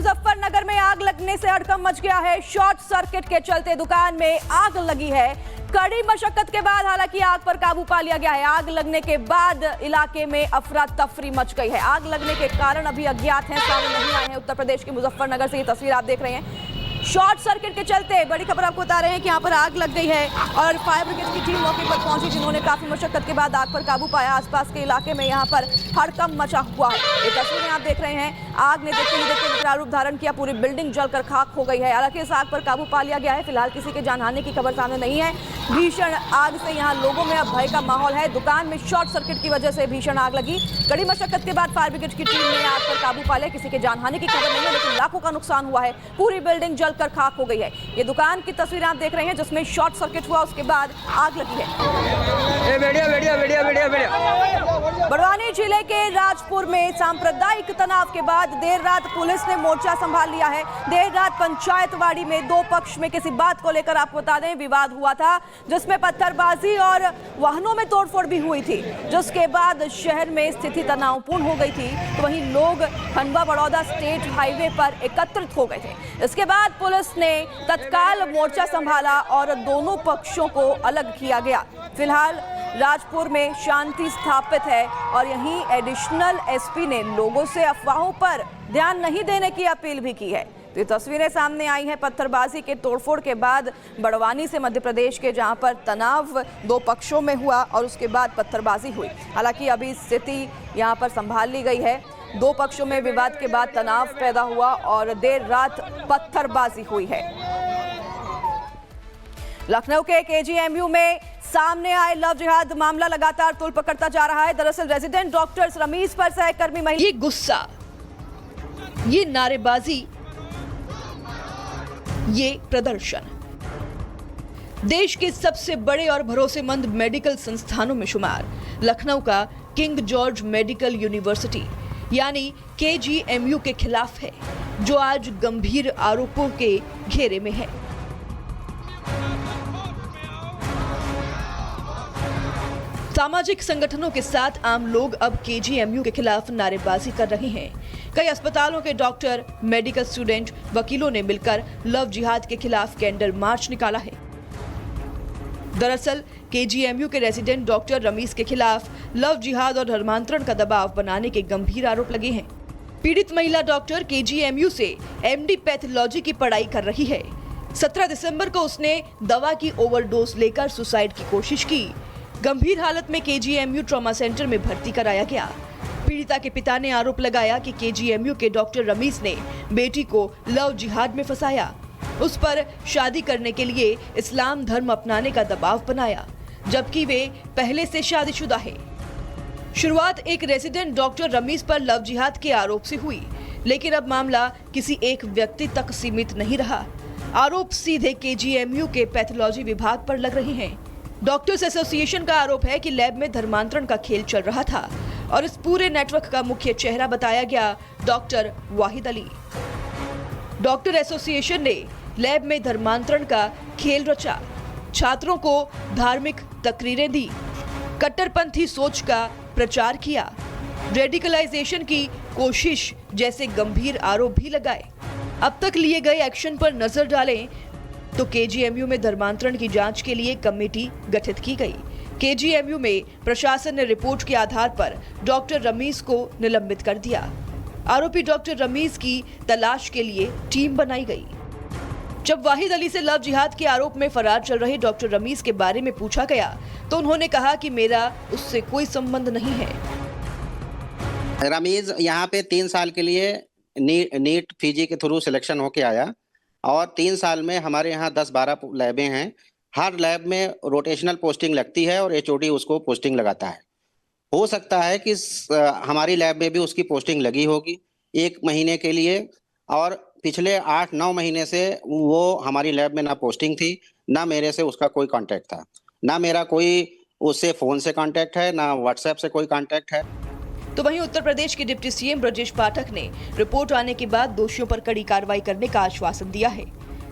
मुजफ्फरनगर में आग लगने से हड़कंप मच गया है। शॉर्ट सर्किट के चलते दुकान में आग लगी है। कड़ी मशक्कत के बाद हालांकि आग पर काबू पा लिया गया है। आग लगने के बाद इलाके में अफरा तफरी मच गई है। आग लगने के कारण अभी अज्ञात हैं, सामने नहीं आए हैं। उत्तर प्रदेश के मुजफ्फरनगर से ये तस्वीर आप देख रहे हैं। शॉर्ट सर्किट के चलते बड़ी खबर आपको बता रहे हैं कि यहाँ पर आग लग गई है और फायर ब्रिगेड की टीम मौके पर पहुंची, जिन्होंने काफी मशक्कत के बाद आग पर काबू पाया। आसपास के इलाके में यहाँ पर हड़कंप मचा हुआ है। ये तस्वीरें आप देख रहे हैं। आग ने देखते ही देखते विकराल रूप धारण किया, पूरी बिल्डिंग जलकर खाक हो गई है। हालांकि इस आग पर काबू पा लिया गया है। फिलहाल किसी के जानहानि की खबर सामने नहीं है। भीषण आग से यहाँ लोगों में अब भय का माहौल है। दुकान में शॉर्ट सर्किट की वजह से भीषण आग लगी। कड़ी मशक्कत के बाद फायर ब्रिगेड की टीम ने आग पर काबू पा लिया। किसी के जानहानि की खबर नहीं है, लेकिन लाखों का नुकसान हुआ है। पूरी बिल्डिंग जलकर खाक हो गई है। ये दुकान की तस्वीर आप देख रहे हैं जिसमें शॉर्ट सर्किट हुआ, उसके बाद आग लगी है। बड़वानी जिले के राजपुर में सांप्रदायिक तनाव के बाद देर रात पुलिस ने मोर्चा संभाल लिया है। देर रात पंचायतवाड़ी में दो पक्ष में किसी बात को लेकर आपको बता दें विवाद हुआ था, जिसमें पत्थरबाजी और वाहनों में तोड़फोड़ भी हुई थी, जिसके बाद शहर में स्थिति तनावपूर्ण हो गई थी। तो वहीं लोग खंडवा बड़ौदा स्टेट हाईवे पर एकत्रित हो गए थे। इसके बाद पुलिस ने तत्काल मोर्चा संभाला और दोनों पक्षों को अलग किया गया। फिलहाल राजपुर में शांति स्थापित है और यहीं एडिशनल एसपी ने लोगों से अफवाहों पर ध्यान नहीं देने की अपील भी की है। तो ये तस्वीरें सामने आई हैं पत्थरबाजी के तोड़फोड़ के बाद बड़वानी से मध्य प्रदेश के, जहां पर तनाव दो पक्षों में हुआ और उसके बाद पत्थरबाजी हुई। हालांकि अभी स्थिति यहां पर संभाल ली गई है। दो पक्षों में विवाद के बाद तनाव पैदा हुआ और देर रात पत्थरबाजी हुई है। लखनऊ के केजीएमयू में सामने आए लव जिहाद मामला लगातार तूल पकड़ता जा रहा है। दरअसल रेजिडेंट डॉक्टर्स रमीज पर सहकर्मी महिला, ये गुस्सा, ये नारेबाजी, ये प्रदर्शन देश के सबसे बड़े और भरोसेमंद मेडिकल संस्थानों में शुमार लखनऊ का किंग जॉर्ज मेडिकल यूनिवर्सिटी यानी केजीएमयू के खिलाफ है, जो आज गंभीर आरोपों के घेरे में है। सामाजिक संगठनों के साथ आम लोग अब केजीएमयू के खिलाफ नारेबाजी कर रहे हैं। कई अस्पतालों के डॉक्टर, मेडिकल स्टूडेंट, वकीलों ने मिलकर लव जिहाद के खिलाफ कैंडल मार्च निकाला है। दरअसल केजीएमयू के रेजिडेंट डॉक्टर रमीज के खिलाफ लव जिहाद और धर्मांतरण का दबाव बनाने के गंभीर आरोप लगे हैं। पीड़ित महिला डॉक्टर केजीएमयू से एमडी पैथोलॉजी की पढ़ाई कर रही है। 17 दिसंबर को उसने दवा की ओवरडोज लेकर सुसाइड की कोशिश की। गंभीर हालत में केजीएमयू ट्रॉमा सेंटर में भर्ती कराया गया। पीड़िता के पिता ने आरोप लगाया कि केजीएमयू के डॉक्टर रमीज ने बेटी को लव जिहाद में फंसाया, उस पर शादी करने के लिए इस्लाम धर्म अपनाने का दबाव बनाया, जबकि वे पहले से शादीशुदा है। शुरुआत एक रेजिडेंट डॉक्टर रमीज पर लव जिहाद के आरोप से हुई, लेकिन अब मामला किसी एक व्यक्ति तक सीमित नहीं रहा। आरोप सीधे केजीएमयू के पैथोलॉजी विभाग पर लग रहे हैं। डॉक्टर्स एसोसिएशन का आरोप है कि लैब में धर्मांतरण का खेल चल रहा था और इस पूरे नेटवर्क का मुख्य चेहरा बताया गया doctor Wahid Ali. Doctor association ने लैब में धर्मांतरण का खेल रचा, छात्रों को धार्मिक तकरीरें दी, कट्टरपंथी सोच का प्रचार किया, रेडिकलाइजेशन की कोशिश जैसे गंभीर आरोप भी लगाए। अब तक लिए गए एक्शन पर नजर डालें तो केजीएमयू में धर्मांतरण की जांच के लिए कमेटी गठित की गई। केजीएमयू में प्रशासन ने रिपोर्ट के आधार पर डॉक्टर रमीज को निलंबित कर दिया। आरोपी डॉक्टर रमीज की तलाश के लिए टीम बनाई गई। जब वाहिद अली से लव जिहाद के आरोप में फरार चल रहे डॉक्टर रमीज के बारे में पूछा गया तो उन्होंने कहा कि मेरा उससे कोई संबंध नहीं है। रमीज यहाँ पे 3 साल के लिए नीट फीजी के थ्रू सिलेक्शन होके आया और 3 साल में हमारे यहाँ 10-12 लैबें हैं। हर लैब में रोटेशनल पोस्टिंग लगती है और एचओडी उसको पोस्टिंग लगाता है। हो सकता है कि हमारी लैब में भी उसकी पोस्टिंग लगी होगी 1 महीने के लिए, और पिछले 8-9 महीने से वो हमारी लैब में ना पोस्टिंग थी, ना मेरे से उसका कोई कांटेक्ट था, ना मेरा कोई उससे फ़ोन से कांटेक्ट है, ना व्हाट्सएप से कोई कांटेक्ट है। तो वहीं उत्तर प्रदेश के डिप्टी सीएम ब्रजेश पाठक ने रिपोर्ट आने के बाद दोषियों पर कड़ी कार्रवाई करने का आश्वासन दिया है।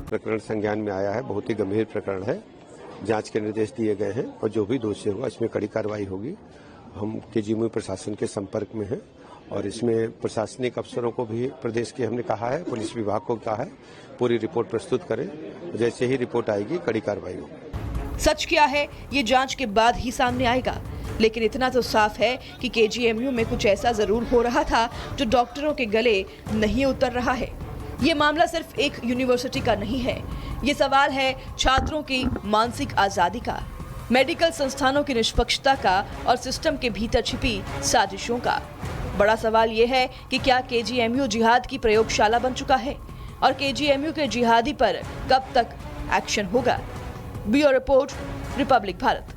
प्रकरण संज्ञान में आया है, बहुत ही गंभीर प्रकरण है, जांच के निर्देश दिए गए हैं और जो भी दोषी होगा इसमें कड़ी कार्रवाई होगी। हम केजीएमयू प्रशासन के संपर्क में हैं और इसमें प्रशासनिक अफसरों को भी प्रदेश के हमने कहा है, पुलिस विभाग को कहा है, पूरी रिपोर्ट प्रस्तुत करें। जैसे ही रिपोर्ट आएगी कड़ी कार्रवाई होगी। सच क्या है ये जांच के बाद ही सामने आएगा, लेकिन इतना तो साफ है कि केजीएमयू में कुछ ऐसा जरूर हो रहा था जो डॉक्टरों के गले नहीं उतर रहा है। ये मामला सिर्फ एक यूनिवर्सिटी का नहीं है, ये सवाल है छात्रों की मानसिक आजादी का, मेडिकल संस्थानों की निष्पक्षता का और सिस्टम के भीतर छिपी साजिशों का। बड़ा सवाल ये है कि क्या केजीएमयू जिहाद की प्रयोगशाला बन चुका है और केजीएमयू के जिहादी पर कब तक एक्शन होगा। Bureau report, Republic Bharat.